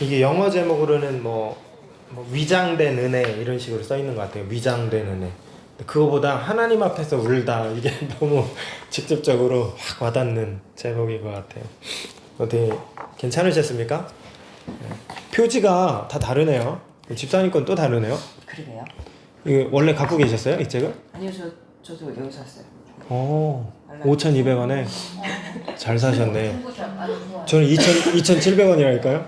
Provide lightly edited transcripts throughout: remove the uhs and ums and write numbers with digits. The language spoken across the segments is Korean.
이게 영어 제목으로는 뭐 위장된 은혜 이런 식으로 써 있는 것 같아요. 위장된 은혜. 그거보다 하나님 앞에서 울다 이게 너무 직접적으로 확 와닿는 제목인 것 같아요. 어떻게 괜찮으셨습니까? 표지가 다 다르네요. 집사님 건 또 다르네요. 그러게요. 이거 원래 갖고 계셨어요? 이 책을? 아니요, 저도 여기서 샀어요. 오, 5,200원에 잘 사셨네. 저는 2,700원이랄까요?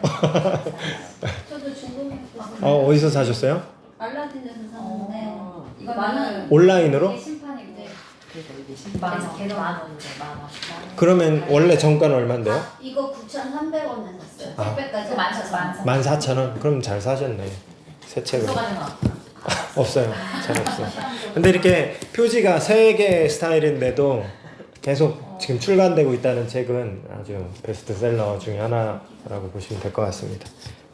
저도 중국에서 어디서 사셨어요? 알라딘에서 샀는데 이거는 온라인으로? 심판인데 그래서 이게 그래서 걔도 만 원인데 만 원. 그러면 원래 정가는 얼마인데요? 이거 9,300원에 샀어요. 아. 택배까지 그 14,000원. 14,000원? 그럼 잘 사셨네. 새 책을. 소가지는 없어. 없어요. 잘 없어. 근데 이렇게 표지가 3개 스타일인데도 계속 지금 출간되고 있다는 책은 아주 베스트셀러 중에 하나라고 보시면 될 것 같습니다.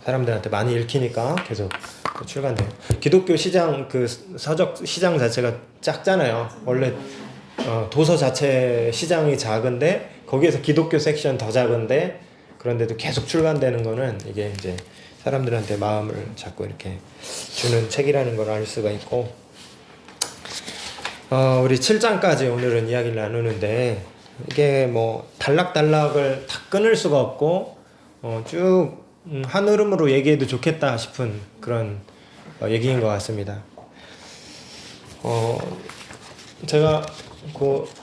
사람들한테 많이 읽히니까 계속 출간돼요. 기독교 시장 그 서적 시장 자체가 작잖아요. 원래 도서 자체 시장이 작은데 거기에서 기독교 섹션 더 작은데 그런데도 계속 출간되는 거는 이게 이제 사람들한테 마음을 자꾸 이렇게 주는 책이라는 걸 알 수가 있고, 우리 7장까지 오늘은 이야기를 나누는데 이게 뭐 단락단락을 다 끊을 수가 없고 쭉 한 흐름으로 얘기해도 좋겠다 싶은 그런 얘기인 것 같습니다. 제가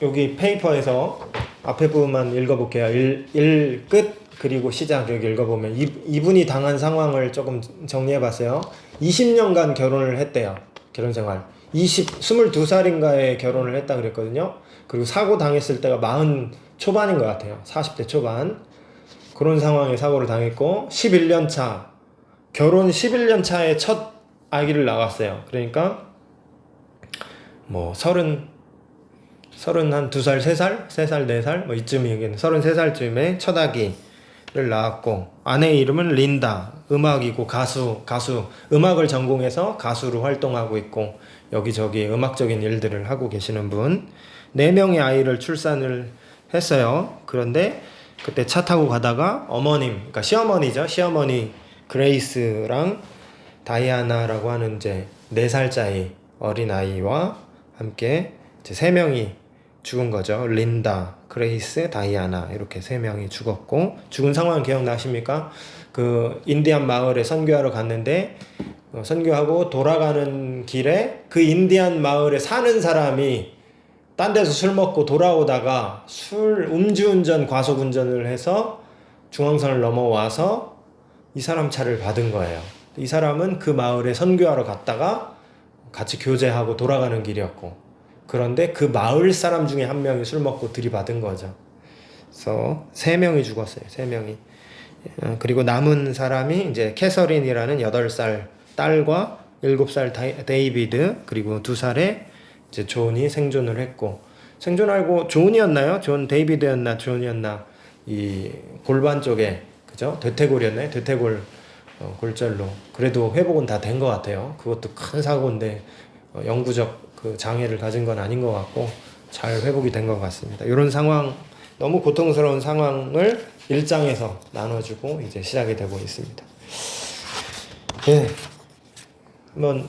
여기 페이퍼에서 앞에 부분만 읽어볼게요. 1 끝 그리고 시작 여기 읽어보면 이분이 당한 상황을 조금 정리해봤어요. 20년간 결혼을 했대요. 결혼생활 22살인가에 결혼을 했다 그랬거든요. 그리고 사고 당했을 때가 40 초반인 것 같아요. 40대 초반. 그런 상황에 사고를 당했고 11년 차 결혼 11년 차에 첫 아기를 낳았어요. 그러니까 뭐 32살, 3살, 3살, 4살 뭐 이쯤이겠네. 33살쯤에 첫 아기를 낳았고 아내의 이름은 린다. 음악이고 가수 음악을 전공해서 가수로 활동하고 있고 여기저기 음악적인 일들을 하고 계시는 분. 4명의 아이를 출산을 했어요. 그런데 그때 차 타고 가다가 어머님, 그러니까 시어머니 그레이스랑 다이아나라고 하는 이제 4살짜리 어린 아이와 함께 이제 3명이 죽은 거죠. 린다, 그레이스, 다이아나 이렇게 3명이 죽었고 죽은 상황 기억나십니까? 그 인디안 마을에 선교하러 갔는데 선교하고 돌아가는 길에 그 인디안 마을에 사는 사람이 딴 데서 술 먹고 돌아오다가 음주운전, 과속운전을 해서 중앙선을 넘어와서 이 사람 차를 받은 거예요. 이 사람은 그 마을에 선교하러 갔다가 같이 교제하고 돌아가는 길이었고 그런데 그 마을 사람 중에 한 명이 술 먹고 들이받은 거죠. 그래서 3명이 죽었어요. 3명이. 그리고 남은 사람이 이제 캐서린이라는 8살 딸과 7살 데이비드 그리고 2살의 이제 존이 생존을 했고 생존하고 존이었나요? 존이었나? 이 골반 쪽에 그죠? 대퇴골이었나요? 대퇴골 골절로 그래도 회복은 다 된 것 같아요. 그것도 큰 사고인데 영구적 그 장애를 가진 건 아닌 것 같고 잘 회복이 된 것 같습니다. 이런 상황 너무 고통스러운 상황을 1장에서 나눠주고 이제 시작이 되고 있습니다. 네, 한번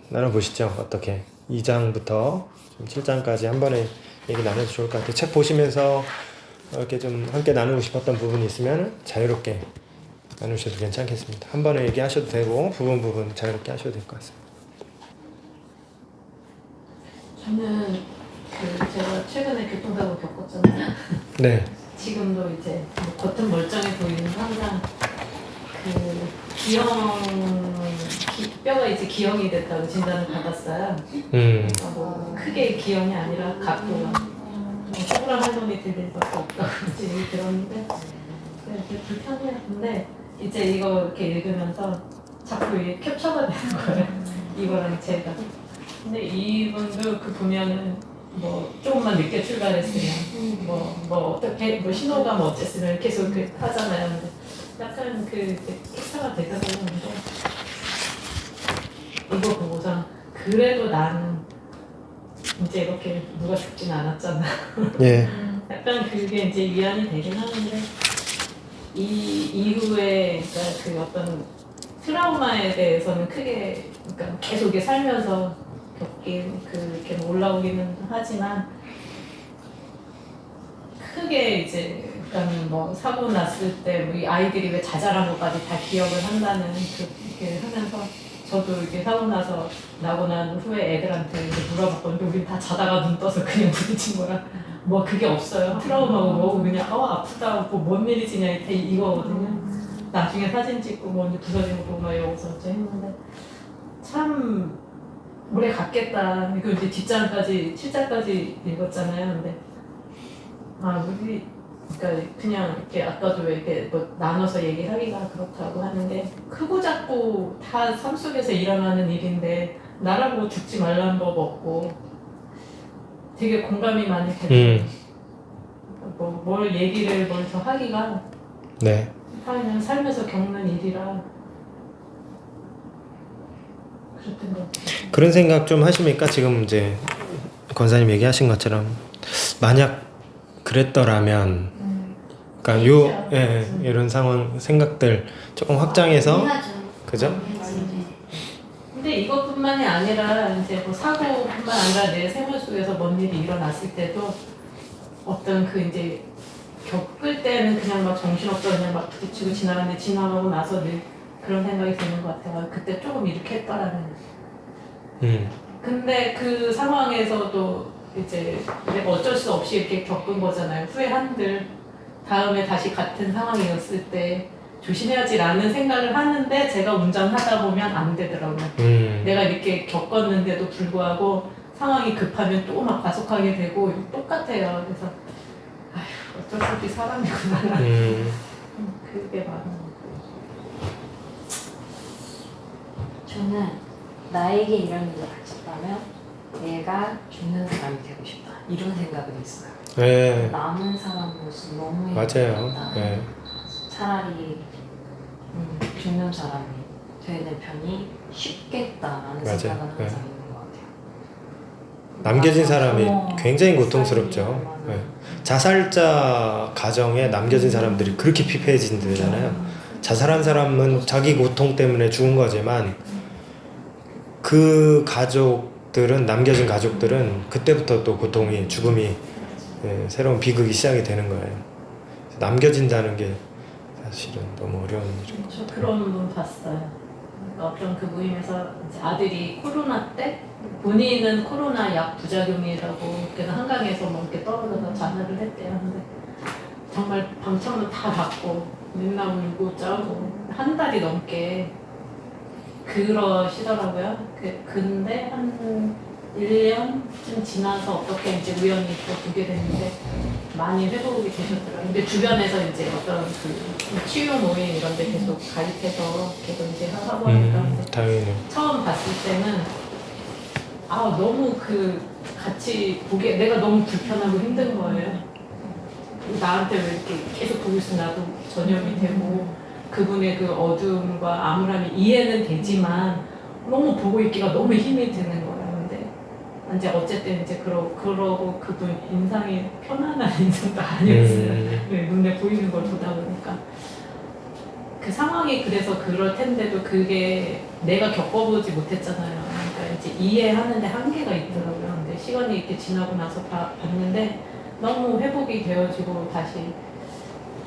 나눠보시죠. 어떻게 2장부터 7장까지 한 번에 얘기 나눠도 좋을 것 같아요. 책 보시면서 이렇게 좀 함께 나누고 싶었던 부분이 있으면 자유롭게 나누셔도 괜찮겠습니다. 한 번에 얘기하셔도 되고 부분 자유롭게 하셔도 될 것 같습니다. 저는 제가 최근에 교통사고 겪었잖아요. 네. 지금도 이제 뭐 겉은 멀쩡해 보이는 항상 뼈가 이제 기형이 됐다고 진단을 받았어요. 그러니까 뭐 크게 기형이 아니라 각도가 억울한 할머니 들릴 것도 없다고 얘기 들었는데 되게 불편해요. 근데 이제 이거 이렇게 읽으면서 자꾸 이게 캡처가 되는 거예요. 이거랑 제가. 근데 이분도 그 보면은 뭐 조금만 늦게 출발했으면 뭐 어떻게 뭐 신호가 뭐 어쨌으면 계속 그 하잖아요. 근데 약간 캡처가 되더라고요. 이거 보고서 그래도 나는 이제 이렇게 누가 죽진 않았잖아. 예. 약간 그게 이제 위안이 되긴 하는데 이 이후에 그러니까 그 어떤 트라우마에 대해서는 크게 그러니까 계속 이렇게 살면서 겪긴 이렇게 올라오기는 하지만 크게 이제 그러니까 뭐 사고 났을 때 뭐 이 아이들이 왜 자잘한 것까지 다 기억을 한다는 그렇게 하면서 저도 이렇게 사고 나고 난 후에 애들한테 이제 물어봤거든요. 우리 다 자다가 눈 떠서 그냥 부딪힌 거라 뭐 그게 없어요. 트라우마고 뭐고 그냥 아프다 뭔 일이지냐 이거거든요. 나중에 사진 찍고 뭐 이제 부서진 거 보고 막 이러고서 이제 했는데 참 오래 갔겠다. 그 이제 뒷장까지 7장까지 읽었잖아요. 근데 우리 그러니까 그냥 이렇게 아까도 왜 이렇게 뭐 나눠서 얘기하기가 그렇다고 하는데 크고 작고 다 삶 속에서 일어나는 일인데 나라고 죽지 말라는 법 없고 되게 공감이 많이 되고 뭘 얘기를 뭘 더 하기가 네. 다 그냥 살면서 겪는 일이라 그랬던 것 같아요. 그런 생각 좀 하십니까? 지금 이제 권사님 얘기하신 것처럼 만약 그랬더라면 그러니까 이런 상황 생각들 조금 확장해서 그죠? 근데 이것뿐만이 아니라 이제 뭐 사고뿐만 아니라 내 생활 속에서 뭔 일이 일어났을 때도 어떤 그 이제 겪을 때는 그냥 막 정신없어 그냥 막 부딪히고 지나가는데 지나가고 나서 늘 그런 생각이 드는 것 같아요. 그때 조금 이렇게 했더라면. 근데 그 상황에서도 이제 내가 어쩔 수 없이 이렇게 겪은 거잖아요. 후회한들 다음에 다시 같은 상황이었을 때 조심해야지라는 생각을 하는데 제가 운전하다 보면 안 되더라고요. 내가 이렇게 겪었는데도 불구하고 상황이 급하면 또 막 과속하게 되고 똑같아요. 그래서 아휴 어쩔 수 없이 사람이구나. 그게 많은 것 같아요. 저는 나에게 이런 일이 닥쳤다면 내가 죽는 사람이 되고 싶다. 이런 생각은 있어요. 네. 남은 사람 모습 너무 맞아요. 힘들다. 네. 차라리 죽는 사람이 되는 편이 쉽겠다라는 맞아요. 생각은 항상 네. 있는 것 같아요. 남겨진 사람이 굉장히 스타일이 고통스럽죠. 얼마나 네. 자살자 가정에 남겨진 사람들이 그렇게 피폐해진다잖아요. 자살한 사람은 자기 고통 때문에 죽은 거지만 그 가족들은 남겨진 가족들은 그때부터 또 고통이 죽음이 새로운 비극이 시작이 되는 거예요. 남겨진다는 게 사실은 너무 어려운 일인 것 저 같아요. 그런 분 봤어요. 그러니까 어떤 그 모임에서 이제 아들이 코로나 때 본인은 코로나 약 부작용이라고 그래서 한강에서 뭐 이렇게 떨어져서 자살을 했대요. 근데 정말 방청문 다 받고 맨날 울고 짜고 한 달이 넘게 그러시더라고요. 근데 한 1년쯤 지나서 어떻게 이제 우연히 또 보게 됐는데 많이 회복이 되셨더라고요. 근데 주변에서 이제 어떤 그 치유 모임 이런 데 계속 가입해서 계속 이제 하고 하니까 근데 다행이네요. 처음 봤을 때는 너무 그 같이 보게 내가 너무 불편하고 힘든 거예요. 나한테 왜 이렇게 계속 보고 있으면 나도 전염이 되고 그분의 그 어둠과 암울함이 이해는 되지만 너무 보고 있기가 너무 힘이 드는 거예요. 근데 이제 어쨌든 이제 그러고 그분 인상이 편안한 인상도 아니었어요. 눈에 보이는 걸 보다 보니까 그 상황이 그래서 그럴 텐데도 그게 내가 겪어보지 못했잖아요. 그러니까 이제 이해하는데 한계가 있더라고요. 근데 시간이 이렇게 지나고 나서 봤는데 너무 회복이 되어지고 다시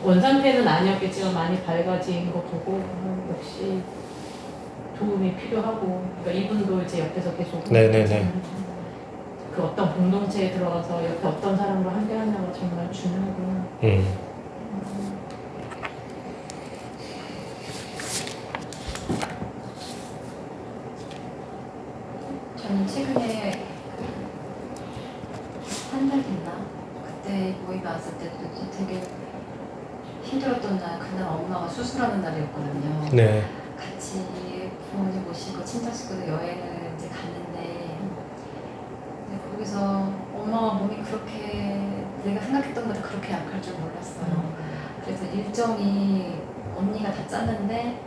원상태는 아니었겠지만 많이 밝아진 거 보고 역시 도움이 필요하고 그러니까 이분도 이제 옆에서 계속 네네네. 그 어떤 공동체에 들어가서 옆에 어떤 사람과 함께 하냐가 정말 중요하구나. 저는 최근에 한 달 됐나? 그때 모임 왔을 때도 되게 힘들었던 날, 그날 엄마가 수술하는 날이었거든요. 네. 같이 부모님 모시고 친척 식구들 여행을 이제 갔는데 거기서 엄마가 몸이 그렇게 내가 생각했던 것보다 그렇게 약할 줄 몰랐어요. 그래서 일정이 언니가 다 짰는데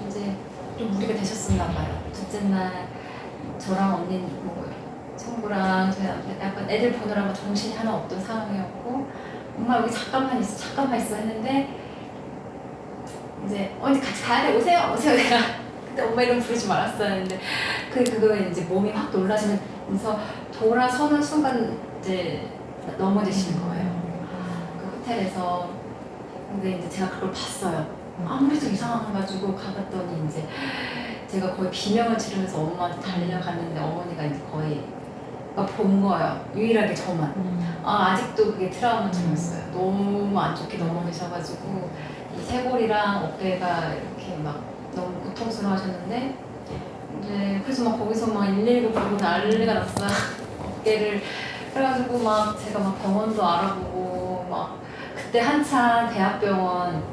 이제 좀 무리가 되셨었나 봐요. 둘째 날 저랑 언니 뭐 친구랑 저희 남편 약간 애들 보느라고 정신이 하나 없던 상황이었고 엄마 여기 잠깐만 있어 했는데 이제 언니 같이 가야 돼, 오세요 내가 그때 엄마 이름 부르지 말았어야 했는데 그거에 이제 몸이 확 놀라시면서 돌아서는 순간 이제 넘어지시는 거예요. 그 호텔에서. 근데 이제 제가 그걸 봤어요. 아무래도 이상해가지고 가봤더니 이제 제가 거의 비명을 지르면서 엄마한테 달려갔는데 어머니가 이제 거의 본 거예요. 유일하게 저만. 아직도 그게 트라우마처럼였어요. 너무 안 좋게 넘어지셔가지고 이 쇄골이랑 어깨가 이렇게 막 너무 고통스러워하셨는데 이제 그래서 막 거기서 막 119 부르고 난리가 났어요. 어깨를 그래가지고 막 제가 막 병원도 알아보고 막 그때 한참 대학병원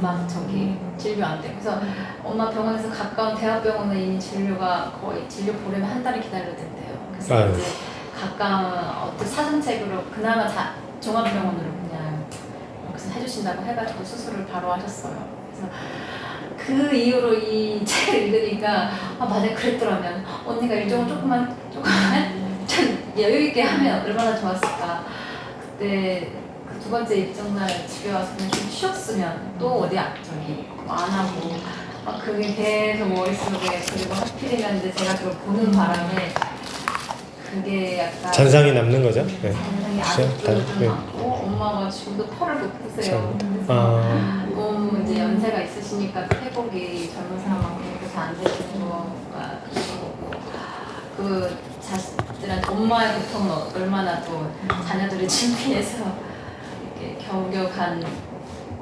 막 저기 진료 안 돼. 그래서 엄마 병원에서 가까운 대학병원은 이미 진료가 거의 진료 보려면 한 달을 기다려야 된대요. 그래서 아유. 이제 가까운 어떤 사전책으로 그나마 종합병원으로 그냥 여기서 해주신다고 해가지고 수술을 바로 하셨어요. 그래서 그 이후로 이 책을 읽으니까 맞아 그랬더라면 언니가 일정을 조금만 좀 여유 있게 하면 얼마나 좋았을까. 그때 그 두 번째 일정 날 집에 와서 그냥 좀 쉬었으면 또 어디 저기 안 하고 막 그게 계속 머릿속에 그리고 하필이면 이제 제가 그걸 보는 바람에 그게 약간 잔상이 남는 거죠. 네. 잔상이 아직도 좀 네. 많고 엄마가 지금도 털을 못 푸세요. 참. 그래서 너무 이제 연세가 있으시니까 그 회복이 젊은 사람만큼 그렇게 안 되시는 거가 그런 거고 그 자식들한테 엄마의 고통은 얼마나 또 자녀들을 준비해서 이렇게 겨우겨우 간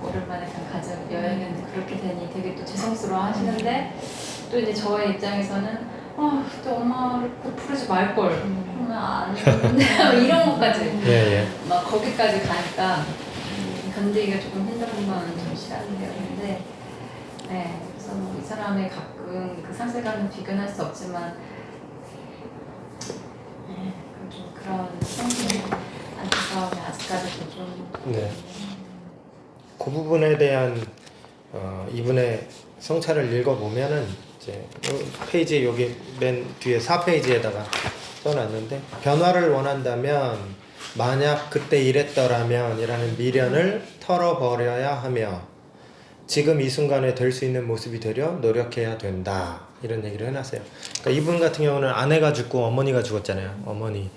오랜만에 간 가족 여행은 그렇게 되니 되게 또 죄송스러워 하시는데 또 이제 저의 입장에서는 그때 엄마를 부르지 말걸 안 했는데 이런 것까지 예. 막 거기까지 가니까 견디기가 조금 힘든 건 좀 시간이 되었는데 네, 그래서 뭐 이 사람의 가끔 그 상실감은 비교할 수 없지만 네, 좀 그런 생긴 안타까움이 아직까지도 좀 네. 그 부분에 대한 이분의 성찰을 읽어보면은 이제 페이지 여기 맨 뒤에 4페이지에다가 써놨는데 변화를 원한다면 만약 그때 이랬더라면 이라는 미련을 털어버려야 하며 지금 이 순간에 될 수 있는 모습이 되려 노력해야 된다 이런 얘기를 해놨어요. 그러니까 이분 같은 경우는 아내가 죽고 어머니가 죽었잖아요. 어머니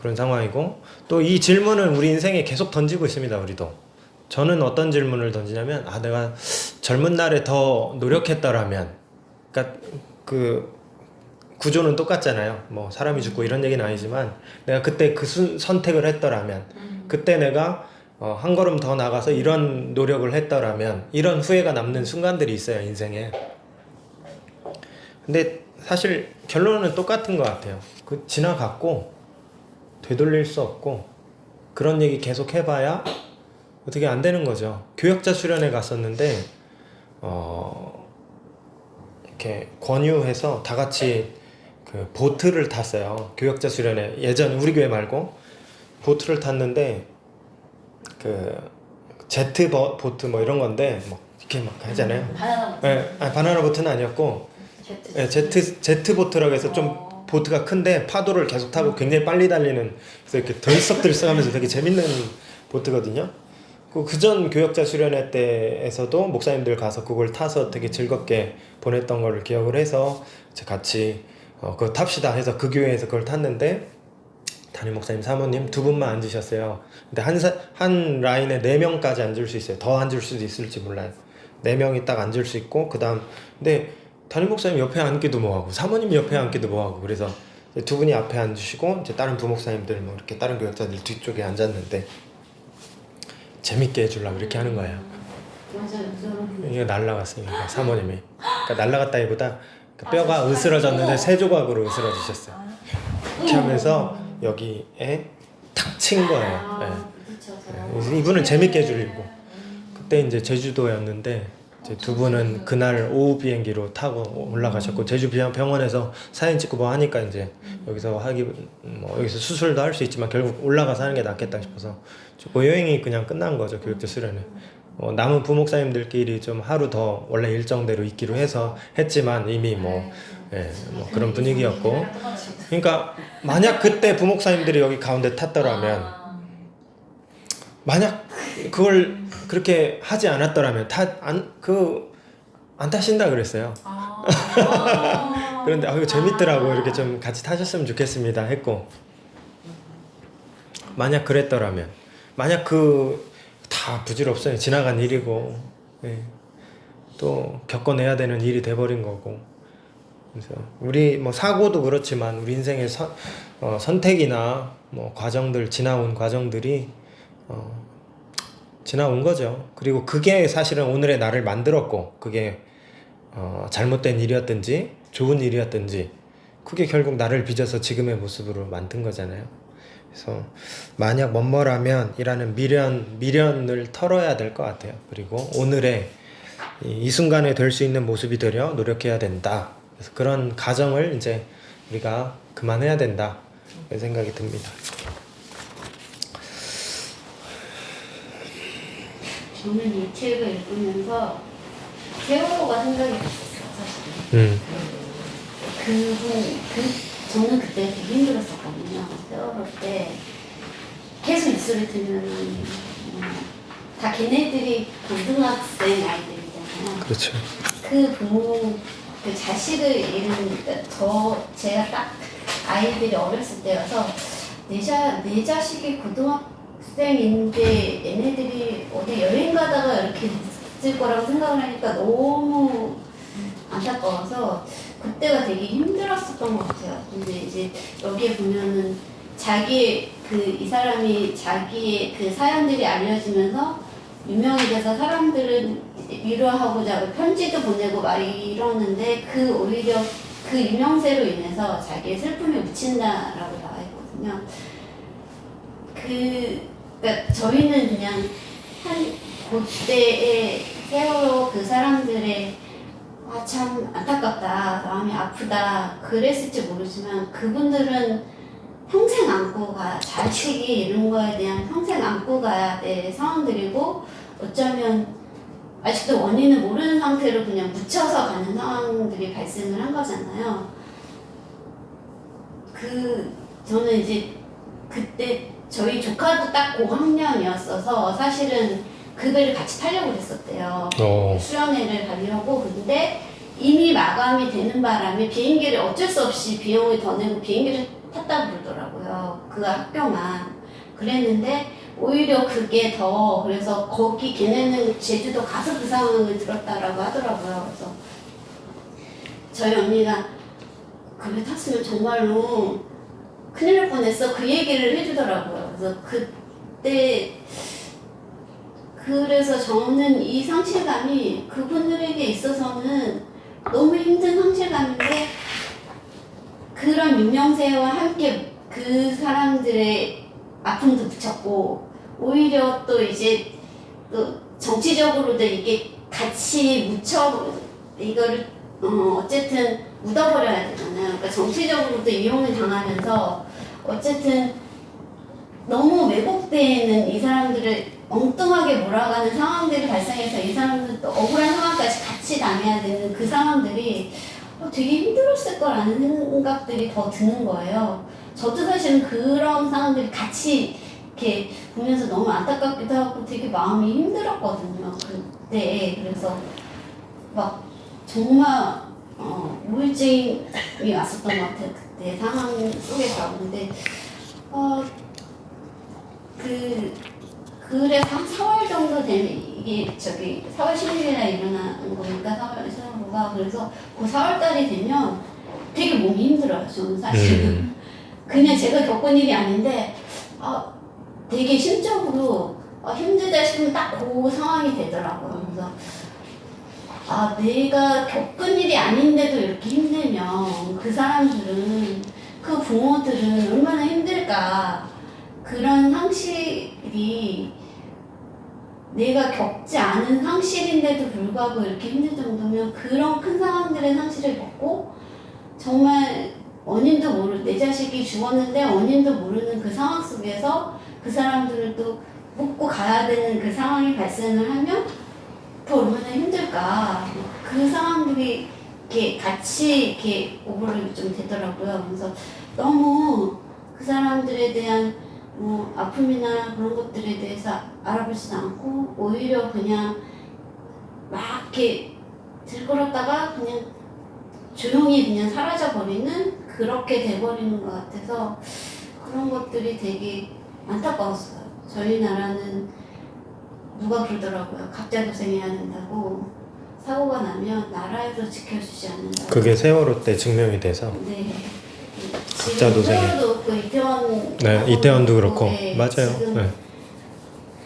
그런 상황이고 또 이 질문은 우리 인생에 계속 던지고 있습니다. 우리도. 저는 어떤 질문을 던지냐면 내가 젊은 날에 더 노력했더라면 그러니까 그 구조는 똑같잖아요. 뭐 사람이 죽고 이런 얘기는 아니지만 내가 그때 그 선택을 했더라면 그때 내가 한 걸음 더 나가서 이런 노력을 했더라면 이런 후회가 남는 순간들이 있어요. 인생에. 근데 사실 결론은 똑같은 것 같아요. 그 지나갔고 되돌릴 수 없고 그런 얘기 계속 해봐야 어떻게 안 되는 거죠. 교역자 수련회 갔었는데 이렇게 권유해서 다 같이 그 보트를 탔어요. 교역자 수련회 예전 우리 교회 말고 보트를 탔는데 그 제트 보트 뭐 이런 건데 뭐 이렇게 막 하잖아요. 바나나 보트. 네, 바나나 보트는 아니었고 제트 보트라고 해서 좀 보트가 큰데 파도를 계속 타고 굉장히 빨리 달리는 그래서 이렇게 들썩들썩하면서 되게 재밌는 보트거든요. 그전 교역자 수련회 때에서도 목사님들 가서 그걸 타서 되게 즐겁게 보냈던 걸 기억을 해서 같이 그거 탑시다 해서 그 교회에서 그걸 탔는데 담임 목사님 사모님 두 분만 앉으셨어요. 근데 한 라인에 4명까지 앉을 수 있어요. 더 앉을 수도 있을지 몰라요. 4명이 딱 앉을 수 있고 그다음 근데 담임 목사님 옆에 앉기도 뭐하고 사모님 옆에 앉기도 뭐하고 그래서 두 분이 앞에 앉으시고 이제 다른 부목사님들 뭐 이렇게 다른 교역자들 뒤쪽에 앉았는데 재밌게 해주려고 이렇게 하는 거예요. 이게 날라갔으니까 사모님이 그러니까 날라갔다기보다 뼈가 으스러졌는데 3조각으로 으스러지셨어요. 이렇게 하면서 여기에 탁 친 거예요. 네. 그래서 이분은 재밌게 해주려고 그때 이제 제주도였는데 이제 두 분은 그날 오후 비행기로 타고 올라가셨고 제주 병원에서 사진 찍고 뭐 하니까 이제 여기서 여기서 수술도 할 수 있지만 결국 올라가서 하는 게 낫겠다 싶어서 그 여행이 그냥 끝난 거죠. 교육자 수련회. 남은 부목사님들끼리 좀 하루 더 원래 일정대로 있기로 해서 했지만 이미 뭐 그런 분위기였고 그러니까 만약 그때 부목사님들이 여기 가운데 탔더라면 만약 그걸 그렇게 하지 않았더라면 안 타신다 그랬어요. 그런데 이거 재밌더라고. 이렇게 좀 같이 타셨으면 좋겠습니다 했고, 만약 그랬더라면, 만약 다 부질없어요. 지나간 일이고, 예. 또 겪어내야 되는 일이 돼버린 거고. 그래서 우리 뭐 사고도 그렇지만 우리 인생의 선택이나 뭐 지나온 과정들이 지나온 거죠. 그리고 그게 사실은 오늘의 나를 만들었고, 그게 잘못된 일이었든지 좋은 일이었든지 그게 결국 나를 빚어서 지금의 모습으로 만든 거잖아요. 그래서 만약 뭐뭐라면 이라는 미련을 털어야 될 것 같아요. 그리고 오늘의 이 순간에 될 수 있는 모습이 되려 노력해야 된다. 그래서 그런 가정을 이제 우리가 그만해야 된다. 그런 생각이 듭니다. 저는 이 책을 읽으면서 세월호가 생각이 났었어요, 사실은. 저는 그때 되게 힘들었었거든요. 세월호 때 계속 입술을 들면은 다 걔네들이 고등학생 아이들이잖아요. 그렇죠. 그 부모, 그 자식을 잃은, 제가 딱 아이들이 어렸을 때여서 내 자식이 고등학생인데 얘네들이 어디 여행 가다가 이렇게 있을 거라고 생각을 하니까 너무 안타까워서 그때가 되게 힘들었었던 것 같아요. 근데 이제 여기에 보면은 이 사람이 자기의 그 사연들이 알려지면서 유명이 돼서 사람들은 위로하고자 편지도 보내고 막 이러는데 오히려 그 유명세로 인해서 자기의 슬픔에 묻힌다라고 나와 있거든요. 그러니까 저희는 그냥 그때의 세월호 그 사람들의 참 안타깝다, 마음이 아프다 그랬을지 모르지만 그분들은 평생 안고 자식이 이런 거에 대한 평생 안고 가야 될 상황들이고 어쩌면 아직도 원인을 모르는 상태로 그냥 묻혀서 가는 상황들이 발생을 한 거잖아요. 저는 이제 그때 저희 조카도 딱 고학년이었어서 사실은 그 배를 같이 타려고 그랬었대요. 수련회를 가려고. 근데 이미 마감이 되는 바람에 비행기를 어쩔 수 없이 비용을 더 내고 비행기를 탔다고 그러더라고요. 그 학교만. 그랬는데 오히려 그게 그래서 걔네는 제주도 가서 그 상황을 들었다라고 하더라고요. 그래서 저희 언니가 그 배 탔으면 정말로 큰일 날 뻔했어. 그 얘기를 해주더라고요. 그래서 저는 이 상실감이 그분들에게 있어서는 너무 힘든 상실감인데 그런 유명세와 함께 그 사람들의 아픔도 붙였고 오히려 또 이제 또 정치적으로도 이게 같이 이거를 어쨌든 묻어버려야 되잖아요. 그러니까 정치적으로도 이용을 당하면서 어쨌든 너무 왜곡되는 이 사람들을 엉뚱하게 몰아가는 상황들이 발생해서 이 사람들도 억울한 상황까지 같이 당해야 되는 그 상황들이 되게 힘들었을 거라는 생각들이 더 드는 거예요. 저도 사실은 그런 상황들이 같이 이렇게 보면서 너무 안타깝기도 하고 되게 마음이 힘들었거든요. 그때. 그래서 막 정말 우울증이 왔었던 것 같아요. 그때 상황 속에서. 근데 그래서 한 4월 정도 되면 이게 4월 10일이나 일어나는 거니까 4월 15일가 그래서 그 4월 달이 되면 되게 몸이 힘들어요. 저는 사실은 그냥 제가 겪은 일이 아닌데 되게 심적으로 힘들다 싶으면 딱 그 상황이 되더라고요. 그래서 내가 겪은 일이 아닌데도 이렇게 힘들면 그 사람들은 그 부모들은 얼마나 힘들까. 그런 상실이 내가 겪지 않은 상실인데도 불구하고 이렇게 힘들 정도면 그런 큰 상황들의 상실을 겪고 정말 내 자식이 죽었는데 원인도 모르는 그 상황 속에서 그 사람들을 또 묻고 가야 되는 그 상황이 발생을 하면 또 얼마나 힘들까. 그 상황들이 이렇게 같이 오버랩이 좀 되더라고요. 그래서 너무 그 사람들에 대한 아픔이나 그런 것들에 대해서 알아보지는 않고 오히려 그냥 막 이렇게 들끓었다가 그냥 조용히 그냥 사라져버리는 그렇게 돼버리는 것 같아서 그런 것들이 되게 안타까웠어요. 저희 나라는 누가 그러더라고요. 각자 고생해야 된다고. 사고가 나면 나라에서 지켜주지 않는다고. 그게 세월호 때 증명이 돼서. 네. 각자 지금 도생이. 세월호도 그렇고 이태원. 네, 이태원도 그렇고. 네, 맞아요. 지금 네.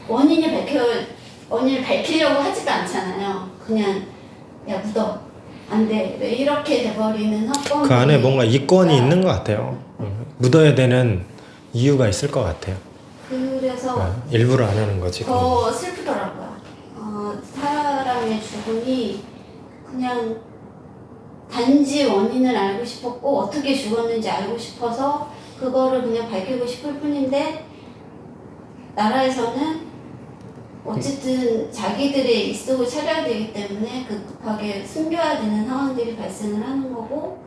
원인을 밝히려고 하지도 않잖아요. 그냥 야 묻어 안 돼. 왜 이렇게 돼버리는 사건. 그 안에 뭔가 이권이 있는 것 같아요. 묻어야 되는 이유가 있을 것 같아요. 그래서 일부러 안 하는 거지. 더 슬프더라고요. 사람의 죽음이 그냥 단지 원인을 알고 싶었고 어떻게 죽었는지 알고 싶어서 그거를 그냥 밝히고 싶을 뿐인데 나라에서는 어쨌든 자기들의 입속을 차려야 되기 때문에 급하게 숨겨야 되는 상황들이 발생을 하는 거고.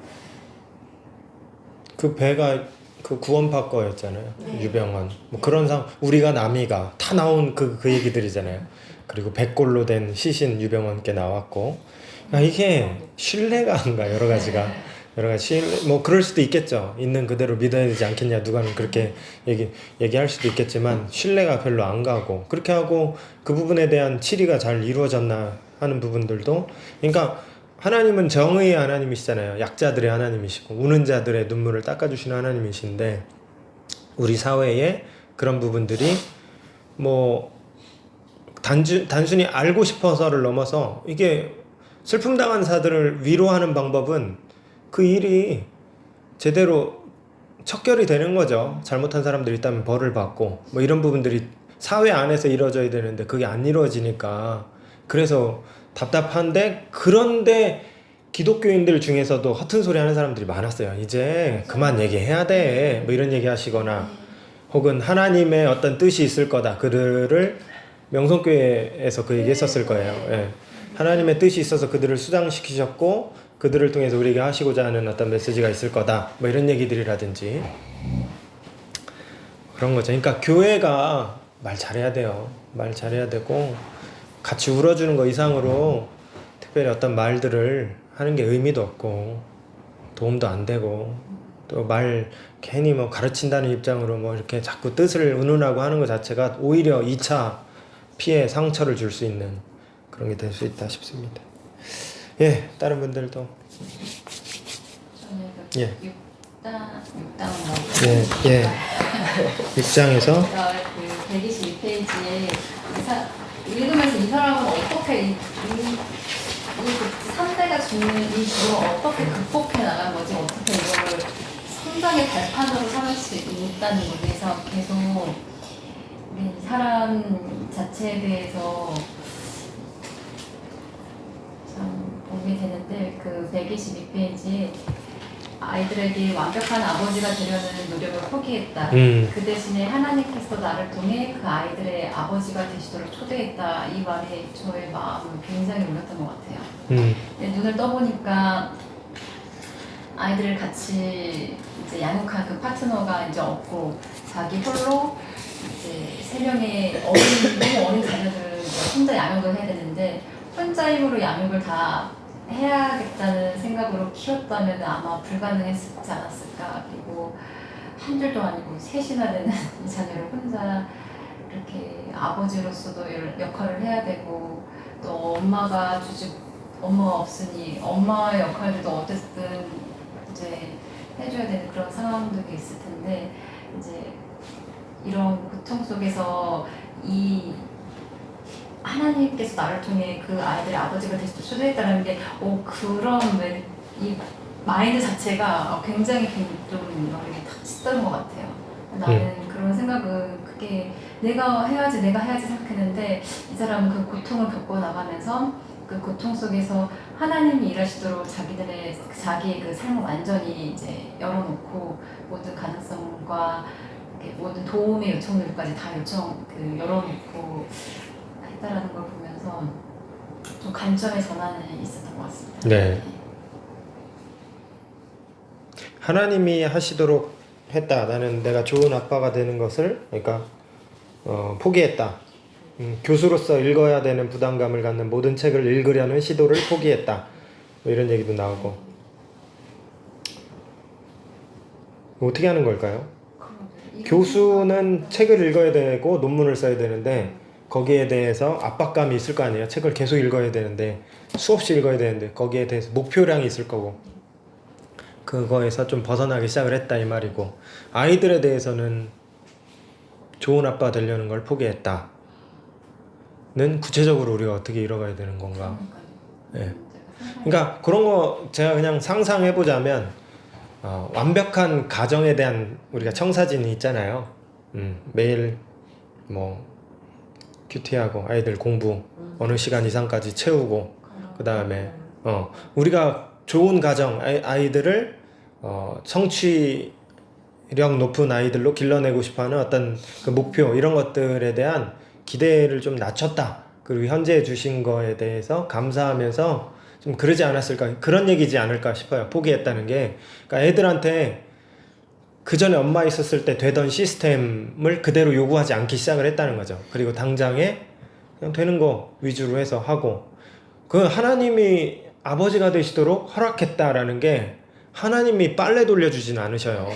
그 배가 그 구원파 거였잖아요. 네. 유병헌. 뭐 그런 상황. 우리가 남이가 다 나온 그 얘기들이잖아요. 그리고 백골로 된 시신 유병헌께 나왔고. 그러니까 이게 신뢰가 안 가. 여러 가지가. 여러 가지 뭐 그럴 수도 있겠죠. 있는 그대로 믿어야 되지 않겠냐. 누가는 그렇게 얘기할 수도 있겠지만 신뢰가 별로 안 가고 그렇게 하고 그 부분에 대한 치리가 잘 이루어졌나 하는 부분들도. 그러니까 하나님은 정의의 하나님이시잖아요. 약자들의 하나님이시고 우는 자들의 눈물을 닦아주시는 하나님이신데 우리 사회에 그런 부분들이 뭐 단순히 알고 싶어서를 넘어서 이게 슬픔 당한 자들을 위로하는 방법은 그 일이 제대로 척결이 되는 거죠. 잘못한 사람들이 있다면 벌을 받고 뭐 이런 부분들이 사회 안에서 이루어져야 되는데 그게 안 이루어지니까 그래서 답답한데 그런데 기독교인들 중에서도 허튼 소리 하는 사람들이 많았어요. 이제 그만 얘기해야 돼. 뭐 이런 얘기 하시거나 혹은 하나님의 어떤 뜻이 있을 거다. 그들을 명성교회에서 그 얘기 했었을 거예요. 예. 하나님의 뜻이 있어서 그들을 수장시키셨고 그들을 통해서 우리에게 하시고자 하는 어떤 메시지가 있을 거다. 뭐 이런 얘기들이라든지 그런 거죠. 그러니까 교회가 말 잘해야 돼요. 말 잘해야 되고 같이 울어주는 거 이상으로 특별히 어떤 말들을 하는 게 의미도 없고 도움도 안 되고 또 말 괜히 뭐 가르친다는 입장으로 뭐 이렇게 자꾸 뜻을 운운하고 하는 것 자체가 오히려 2차 피해 상처를 줄 수 있는 그런 게 될 수 있다 싶습니다. 예, 다른 분들도 저는 예. 6당 예. 6장에서 그 122페이지에 읽으면서 이 사람은 어떻게 이 3대가 죽는 이 죽음을 어떻게 극복해 나간 거지, 어떻게 이거를 성장의 발판으로 삼을 수 있다는 거에 대해서 계속 우리 사람 자체에 대해서 참 도움이 되는데 그 122페이지에 아이들에게 완벽한 아버지가 되려는 노력을 포기했다. 그 대신에 하나님께서 나를 통해 그 아이들의 아버지가 되시도록 초대했다. 이 말이 저의 마음을 굉장히 울렸던 것 같아요. 눈을 떠보니까 아이들을 같이 이제 양육한 그 파트너가 이제 없고 자기 홀로 이제 3명의 너무 어린 자녀들을 혼자 양육을 해야 되는데 혼자 힘으로 양육을 다 해야겠다는 생각으로 키웠다면 아마 불가능했지 않았을까. 그리고 한 줄도 아니고 3이나 되는 이 자녀를 혼자 이렇게 아버지로서도 역할을 해야 되고 또 엄마가 엄마가 없으니 엄마의 역할도 어쨌든 이제 해줘야 되는 그런 상황들이 있을 텐데 이제 이런 고통 속에서 이 하나님께서 나를 통해 그 아이들의 아버지가 되시도록 초대했다는 게 그런 이 마인드 자체가 굉장히 좀 이렇게 탁 cis던 것 같아요. 나는 그런 생각은 그게 내가 해야지 생각했는데 이 사람은 그 고통을 겪고 나가면서 그 고통 속에서 하나님이 일하시도록 자기의 그 삶을 완전히 이제 열어놓고 모든 가능성과 모든 도움의 요청들까지 다 열어놓고 했다라는 걸 보면서 좀 관점의 전환이 있었던 것 같습니다. 네. 하나님이 하시도록 했다. 나는 내가 좋은 아빠가 되는 것을 그러니까 포기했다. 교수로서 읽어야 되는 부담감을 갖는 모든 책을 읽으려는 시도를 포기했다. 뭐 이런 얘기도 나오고. 어떻게 하는 걸까요? 교수는 책을 읽어야 되고 논문을 써야 되는데 거기에 대해서 압박감이 있을 거 아니에요. 책을 계속 읽어야 되는데 수없이 읽어야 되는데 거기에 대해서 목표량이 있을 거고 그거에서 좀 벗어나기 시작을 했다 이 말이고 아이들에 대해서는 좋은 아빠 되려는 걸 포기했다. 는 구체적으로 우리가 어떻게 이뤄가야 되는 건가? 예. 그러니까 그런 거 제가 그냥 상상해 보자면 완벽한 가정에 대한 우리가 청사진이 있잖아요. 매일 뭐 큐티하고 아이들 공부 어느 시간 이상까지 채우고 그 다음에 우리가 좋은 가정 아이들을 성취력 높은 아이들로 길러내고 싶어하는 어떤 그 목표 이런 것들에 대한 기대를 좀 낮췄다. 그리고 현재 주신 거에 대해서 감사하면서 좀 그러지 않았을까 그런 얘기지 않을까 싶어요. 포기했다는 게 그러니까 애들한테 그 전에 엄마 있었을 때 되던 시스템을 그대로 요구하지 않기 시작을 했다는 거죠. 그리고 당장에 그냥 되는 거 위주로 해서 하고 그 하나님이 아버지가 되시도록 허락했다라는 게 하나님이 빨래 돌려주진 않으셔요.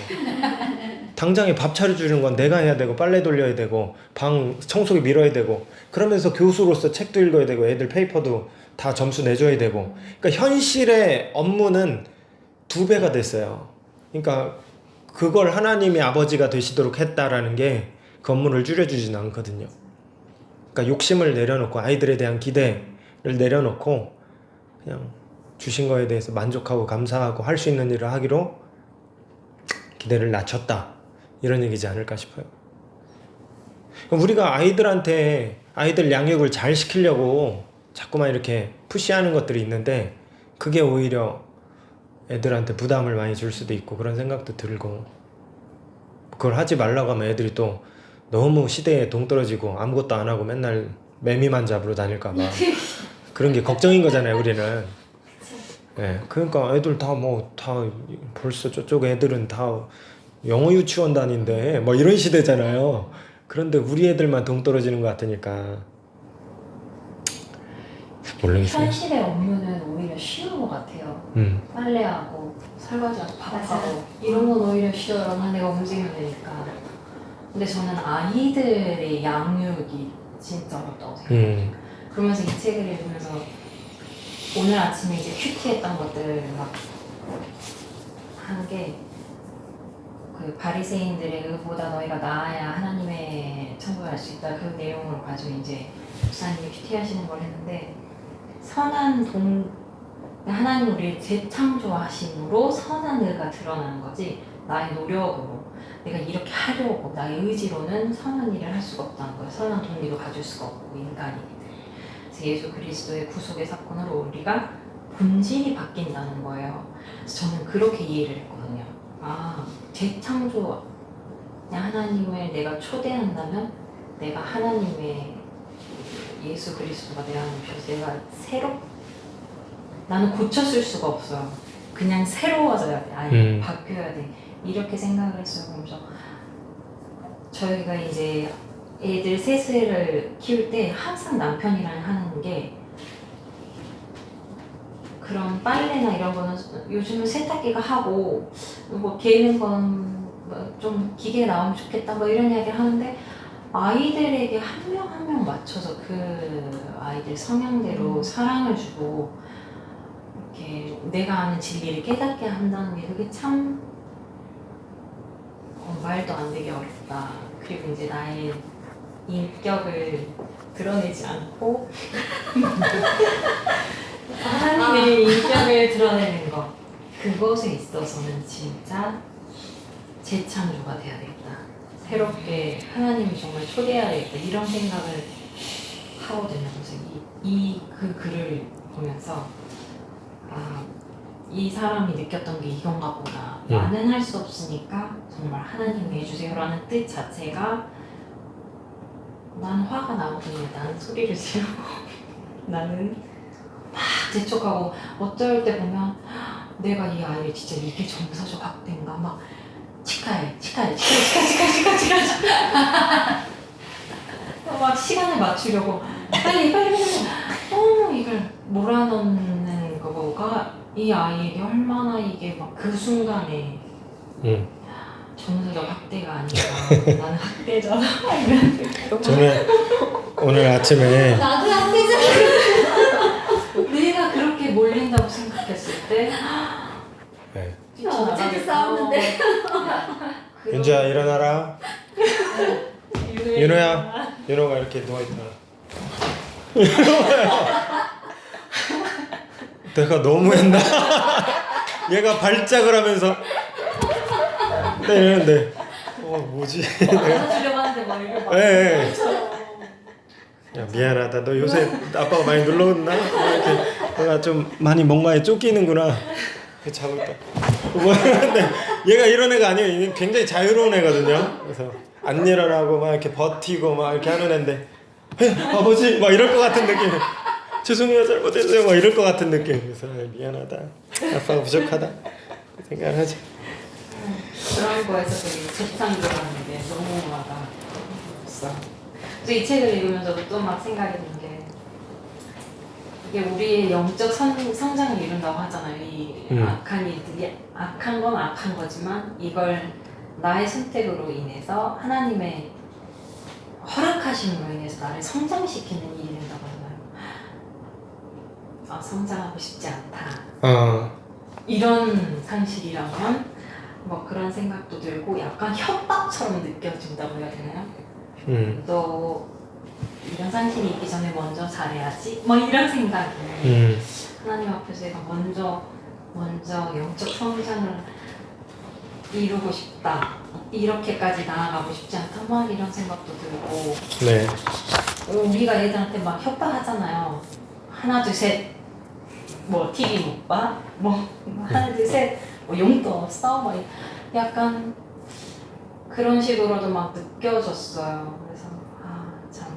당장에 밥 차려주는 건 내가 해야 되고 빨래 돌려야 되고 방 청소기 밀어야 되고 그러면서 교수로서 책도 읽어야 되고 애들 페이퍼도 다 점수 내줘야 되고 그러니까 현실의 업무는 2배가 됐어요. 그러니까 그걸 하나님이 아버지가 되시도록 했다라는 게 그 업무를 줄여주진 않거든요. 그러니까 욕심을 내려놓고 아이들에 대한 기대를 내려놓고 그냥 주신 거에 대해서 만족하고 감사하고 할 수 있는 일을 하기로 기대를 낮췄다. 이런 얘기지 않을까 싶어요. 우리가 아이들 양육을 잘 시키려고 자꾸만 이렇게 푸시하는 것들이 있는데 그게 오히려 애들한테 부담을 많이 줄 수도 있고 그런 생각도 들고 그걸 하지 말라고 하면 애들이 또 너무 시대에 동떨어지고 아무것도 안 하고 맨날 매미만 잡으러 다닐까 봐 그런 게 걱정인 거잖아요 우리는. 예, 그러니까 애들 다 벌써 저쪽 애들은 다 영어 유치원 다닌대 뭐 이런 시대잖아요. 그런데 우리 애들만 동떨어지는 것 같으니까 모르겠어요. 현실의 업무는 오히려 쉬운 것 같아요. 빨래하고 설거지하고 밥하고 이런 건 오히려 쉬워요. 내가 움직이면 되니까. 근데 저는 아이들의 양육이 진짜 어렵다고 생각해요. 그러면서 이 책을 읽으면서 오늘 아침에 이제 큐티했던 것들 막 하는 게 그 바리새인들의 의보다 너희가 나아야 하나님의 천국을 알 수 있다. 그 내용을 가지고 이제 목사님이 큐티하시는 걸 했는데 하나님 우리를 재창조하심으로 선한 의가 드러나는 거지 나의 노력으로 내가 이렇게 하려고 나의 의지로는 선한 일을 할 수가 없다는 거예요. 선한 동기도 가질 수가 없고 인간이기 때문에. 그래서 예수 그리스도의 구속의 사건으로 우리가 본질이 바뀐다는 거예요. 그래서 저는 그렇게 이해를 했거든요. 재창조 하나님을 내가 초대한다면 내가 하나님의 예수 그리스도가 내 안에 오셔서 내가 나는 고쳤을 수가 없어요. 그냥 새로워져야 돼. 아예 바뀌어야 돼. 이렇게 생각을 했어요. 그러면서 저희가 이제 애들 셋을 키울 때 항상 남편이랑 하는 게 그런 빨래나 이런 거는 요즘은 세탁기가 하고 뭐 개는 건 좀 기계 나오면 좋겠다 뭐 이런 이야기를 하는데 아이들에게 한 명 한 명 맞춰서 그 아이들 성향대로 사랑을 주고 이렇게 내가 아는 진리를 깨닫게 한다는 게 그게 참 말도 안 되게 어렵다. 그리고 이제 나의 인격을 드러내지 않고 하나님의 인격을 드러내는 것 그것에 있어서는 진짜 재창조가 돼야 되겠다. 새롭게 하나님이 정말 초대해야 되겠다. 이런 생각을 하거든요. 그래서 그 글을 보면서 이 사람이 느꼈던 게 이건가 보다. 나는 할 수 없으니까 정말 하나님이 해주세요라는 뜻 자체가 나는 화가 나거든요. 나는 소리를 지르고 나는 막 재촉하고 어떨 때 보면 내가 이 아이를 진짜 이게 정서적 학대인가 막 치카해. 막 시간을 맞추려고 빨리 이걸 몰아넣는 거가 이 아이에게 얼마나 이게 막 그 순간에 정서적 학대가 아니라 나는 학대잖아. 저는 오늘 아침에 나도 학대잖아. 내가 그렇게 몰린다고 생각했을 때 네. 어제도 싸웠는데. 윤주야 일어나라. 윤호가 이렇게 누워있잖아. 내가 너무했나? 얘가 발작을 하면서 이러는데 뭐지? 안아주려고 하는데 막 이렇게 막 네. 야 미안하다. 너 요새 아빠가 많이 눌러온나? 이렇게 내가 좀 많이 뭔가에 쫓기는구나. 이렇게 잡을 때. 근데 얘가 이런 애가 아니에요. 얘는 굉장히 자유로운 애거든요. 그래서 안 일어나고 막 이렇게 버티고 막 이렇게 하는 애인데 아버지 막 이럴 것 같은 느낌. 죄송해요 잘못했어요 막 이럴 것 같은 느낌. 그래서 미안하다. 아빠가 부족하다 생각을 하지. 그런 거에서 되게 적상 들어가는 게 너무 와닿았어. 그래서 이 책을 읽으면서도 또 막 생각했는 게 이게 우리의 영적 성장을 이룬다고 하잖아요. 이 악한 일들이 악한 건 악한 거지만 이걸 나의 선택으로 인해서 하나님의 허락하심으로 인해서 나를 성장시키는 일이 된다고 하잖아요. 성장하고 싶지 않다. 이런 상실이라면 뭐 그런 생각도 들고 약간 협박처럼 느껴진다고 해야 되나요? 너 이런 상실이 있기 전에 먼저 잘해야지 뭐 이런 생각이 하나님 앞에서 내가 먼저 영적 성장을 이루고 싶다 이렇게까지 나아가고 싶지 않다 막 이런 생각도 들고 네. 우리가 애들한테 막 협박하잖아요. 하나 둘 셋 뭐 TV 못 봐? 뭐 하나 둘 셋 뭐 용돈 없어? 뭐 약간 그런 식으로도 막 느껴졌어요. 그래서 참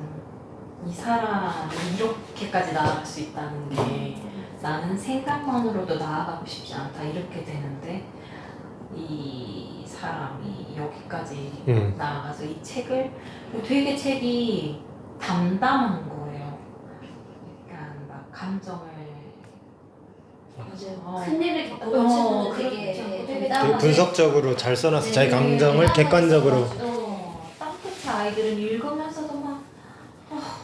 이 사람이 이렇게까지 나아갈 수 있다는 게 나는 생각만으로도 나아가고 싶지 않다 이렇게 되는데 이 사람이 여기까지 나아가서 이 책을 되게 책이 담담한 거예요. 약간 막 감정을 큰 일을 겪고 치는 되게 되게 분석적으로 잘 써놨어. 자기 감정을 객관적으로. 땅끝의 아이들은 읽으면서도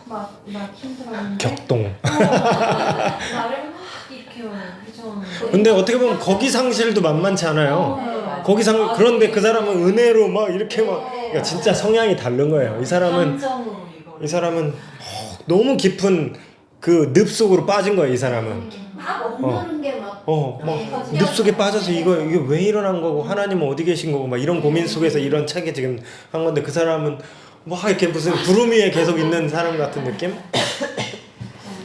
막 힘들었는데 격동. 나를 막 이렇게 해줬는데 근데 어떻게 보면 거기 상실도 만만치 않아요. 거기 그런데 그 사람은 은혜로 막 이렇게 막 그러니까 진짜 성향이 다른 거예요. 이 사람은 너무 깊은 그 늪 속으로 빠진 거예요. 이 사람은 막 억누른 게 막 늪 속에 빠져서 이게 왜 일어난 거고 하나님은 어디 계신 거고 막 이런 고민 속에서 이런 책에 지금 한 건데 그 사람은 막 이렇게 무슨 구름 위에 계속 있는 사람 같은 느낌?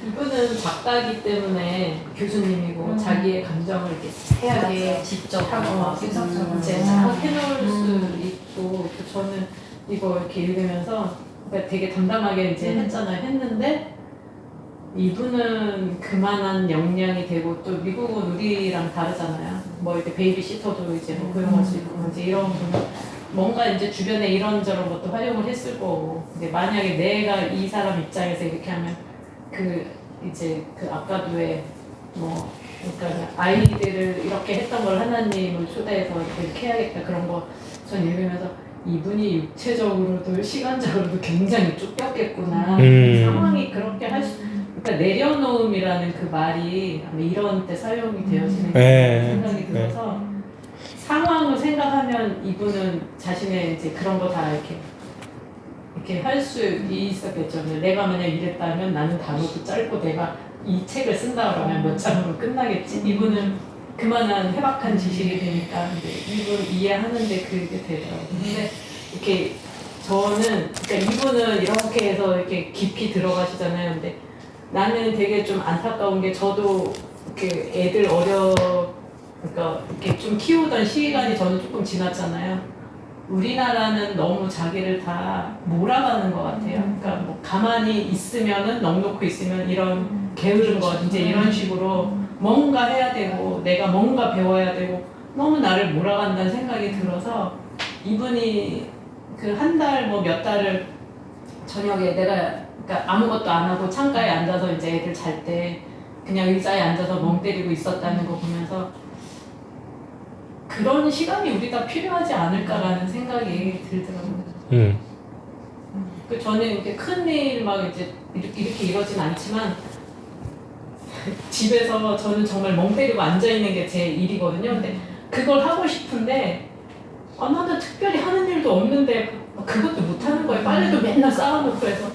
이분은 작가이기 때문에 교수님이고 자기의 감정을 이렇게 세하게 직접 하고 이제 해놓을 수 있고 저는 이거 이렇게 읽으면서 그러니까 되게 담담하게 이제 했는데 이분은 그만한 역량이 되고 또 미국은 우리랑 다르잖아요. 뭐 이렇게 베이비시터도 이제 뭐 고용할 수 있고 이제 이런 보면 뭔가 이제 주변에 이런저런 것도 활용을 했을 거고 근데 만약에 내가 이 사람 입장에서 이렇게 하면 그 이제 그 아까도 뭐 그러니까 아이들을 이렇게 했던 걸 하나님을 초대해서 이렇게 해야겠다 그런 거 전 읽으면서 이분이 육체적으로도 시간적으로도 굉장히 쫓겼겠구나 상황이 그렇게 할 수 그러니까 내려놓음이라는 그 말이 아마 이런 때 사용이 되어지는 생각이 들어서 상황을 생각하면 이분은 자신의 이제 그런 거 다 이렇게 할 수 있었겠죠. 내가 만약 이랬다면 나는 단어도 짧고 내가 이 책을 쓴다 그러면 몇 장으로 끝나겠지. 이분은 그만한 해박한 지식이 되니까 근데 이분 이해하는데 그게 되더라고요. 근데 이렇게 저는 그러니까 이분은 이렇게 해서 이렇게 깊이 들어가시잖아요. 근데 나는 되게 좀 안타까운 게 저도 이렇게 애들 그러니까 이렇게 좀 키우던 시간이 저는 조금 지났잖아요. 우리나라는 너무 자기를 다 몰아가는 것 같아요. 그러니까 뭐 가만히 있으면은 넋놓고 있으면 이런 게으른 것 이제 이런 식으로 뭔가 해야 되고 내가 뭔가 배워야 되고 너무 나를 몰아간다는 생각이 들어서 이분이 그 한 달 뭐 몇 달을 저녁에 내가 그러니까 아무것도 안 하고 창가에 앉아서 이제 애들 잘 때 그냥 의자에 앉아서 멍 때리고 있었다는 거 보면서 그런 시간이 우리가 필요하지 않을까라는 생각이 들더라고요. 그 저는 이렇게 큰일 막 이제 이렇게 이러진 않지만 집에서 저는 정말 멍 때리고 앉아 있는 게 제 일이거든요. 근데 그걸 하고 싶은데 나는 특별히 하는 일도 없는데 그것도 못 하는 거예요. 빨래도 맨날 쌓아놓고 해서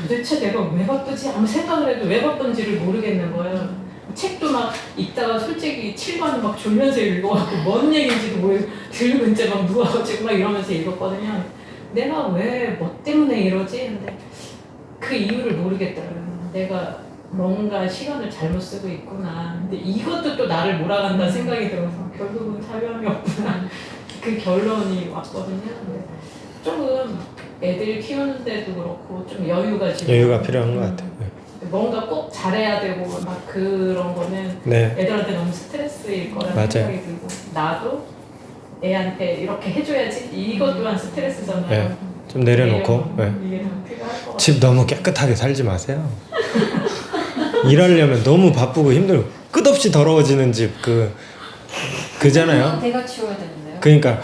도대체 내가 왜 바쁘지? 아무 생각을 해도 왜 바쁜지를 모르겠는 거예요. 책도 막 읽다가 솔직히 7권 막 졸면서 읽어갖고 뭔 얘기인지도 모르고 들고 이제 막 누워가지고 막 이러면서 읽었거든요. 내가 왜 뭐 때문에 이러지? 근데 그 이유를 모르겠더라고요. 내가 뭔가 시간을 잘못 쓰고 있구나. 근데 이것도 또 나를 몰아간다 생각이 들어서 결국은 사명이 없구나. 그 결론이 왔거든요. 근데 조금 애들 키우는데도 그렇고 좀 여유가 필요한 것 같아요. 뭔가 꼭 잘해야 되고 막 그런 거는 네. 애들한테 너무 스트레스일 거라는 맞아요. 생각이 들고 나도 애한테 이렇게 해줘야지 이것 또한 스트레스잖아요. 네. 좀 내려놓고. 네. 이게 다 필요할 것 같아요. 집 너무 깨끗하게 살지 마세요. 일하려면 너무 바쁘고 힘들고 끝없이 더러워지는 집 그잖아요. 내가 치워야 되는데요. 그러니까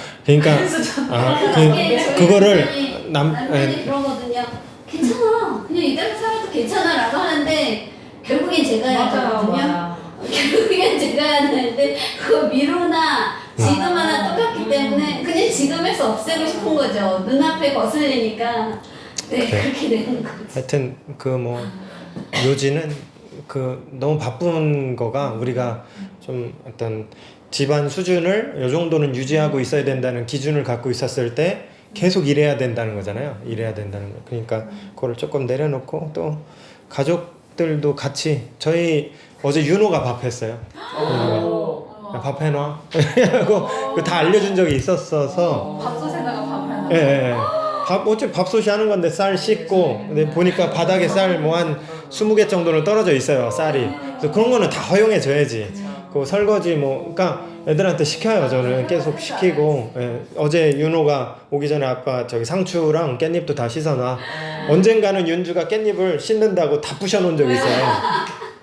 그거를 남편이 그러거든요. 괜찮아. 그냥 이대로 살아도 괜찮아라고 하는데 결국엔 제가 해야 되거든요. 결국엔 제가 해야 되는데 그거 미루나 지금 하나 똑같기 때문에 그냥 지금 해서 없애고 싶은 거죠. 눈앞에 거슬리니까 그렇게 되는 거죠. 하여튼 요지는 너무 바쁜 거가 우리가 좀 어떤 집안 수준을 이 정도는 유지하고 있어야 된다는 기준을 갖고 있었을 때 계속 일해야 된다는 거잖아요. 일해야 된다는 거. 그러니까 그걸 조금 내려놓고 또 가족들도 같이 저희 어제 윤호가 밥 했어요. 윤호가 밥 해놔. 하고 다 알려준 적이 있었어서 밥솥에다가 밥을 하나. 예. 어차피 밥솥이 하는 건데 쌀 씻고 근데 보니까 바닥에 쌀 뭐 한 20개 정도는 떨어져 있어요. 쌀이. 그래서 그런 거는 다 허용해 줘야지. 그 설거지 그러니까 애들한테 시켜요. 저는 계속 시키고 어제 윤호가 오기 전에 아빠 저기 상추랑 깻잎도 다 씻어놔. 언젠가는 윤주가 깻잎을 씻는다고 다 부셔놓은 적이 있어요.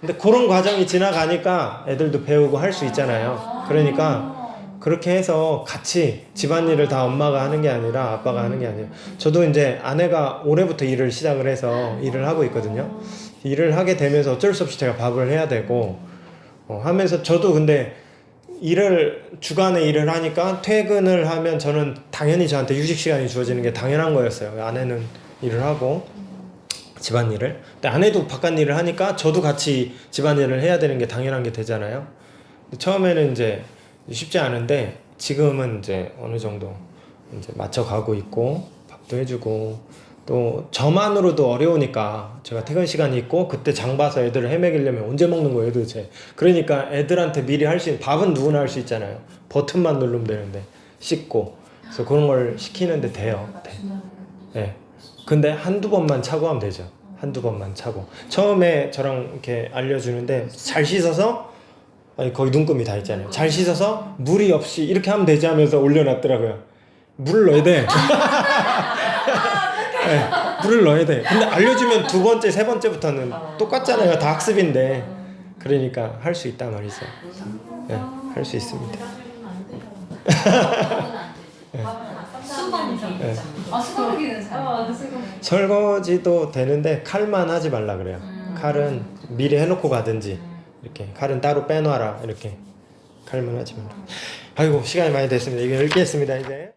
근데 그런 과정이 지나가니까 애들도 배우고 할 수 있잖아요. 그러니까 그렇게 해서 같이 집안일을 다 엄마가 하는 게 아니라 아빠가 하는 게 아니라 저도 이제 아내가 올해부터 일을 시작을 해서 일을 하고 있거든요. 일을 하게 되면서 어쩔 수 없이 제가 밥을 해야 되고 하면서 저도 근데 주간에 일을 하니까 퇴근을 하면 저는 당연히 저한테 휴식 시간이 주어지는 게 당연한 거였어요. 아내는 일을 하고 집안일을. 근데 아내도 바깥 일을 하니까 저도 같이 집안일을 해야 되는 게 당연한 게 되잖아요. 처음에는 이제 쉽지 않은데 지금은 이제 어느 정도 이제 맞춰가고 있고 밥도 해주고 또 저만으로도 어려우니까 제가 퇴근 시간이 있고 그때 장 봐서 애들을 헤매기려면 언제 먹는 거예요 도대체. 그러니까 애들한테 미리 할 수 있는 밥은 누구나 할 수 있잖아요. 버튼만 누르면 되는데 씻고 그래서 그런 걸 시키는데 돼요. 네. 근데 한두 번만 차고 하면 되죠. 한두 번만 차고 처음에 저랑 이렇게 알려주는데 잘 씻어서 거의 눈금이 다 있잖아요. 잘 씻어서 무리 없이 이렇게 하면 되지 하면서 올려놨더라고요. 물을 넣어야 돼. 네, 물을 넣어야 돼. 근데 알려주면 두 번째, 세 번째부터는 똑같잖아요. 다 학습인데. 그러니까 할 수 있단 말이죠. 네, 할 수 있습니다. 수건이 수건기는 잘. 설거지도 되는데 칼만 하지 말라 그래요. 칼은 미리 해놓고 가든지 이렇게 칼은 따로 빼놔라 이렇게 칼만 하지 말라. 아이고 시간이 많이 됐습니다. 이거 읽겠습니다 이제.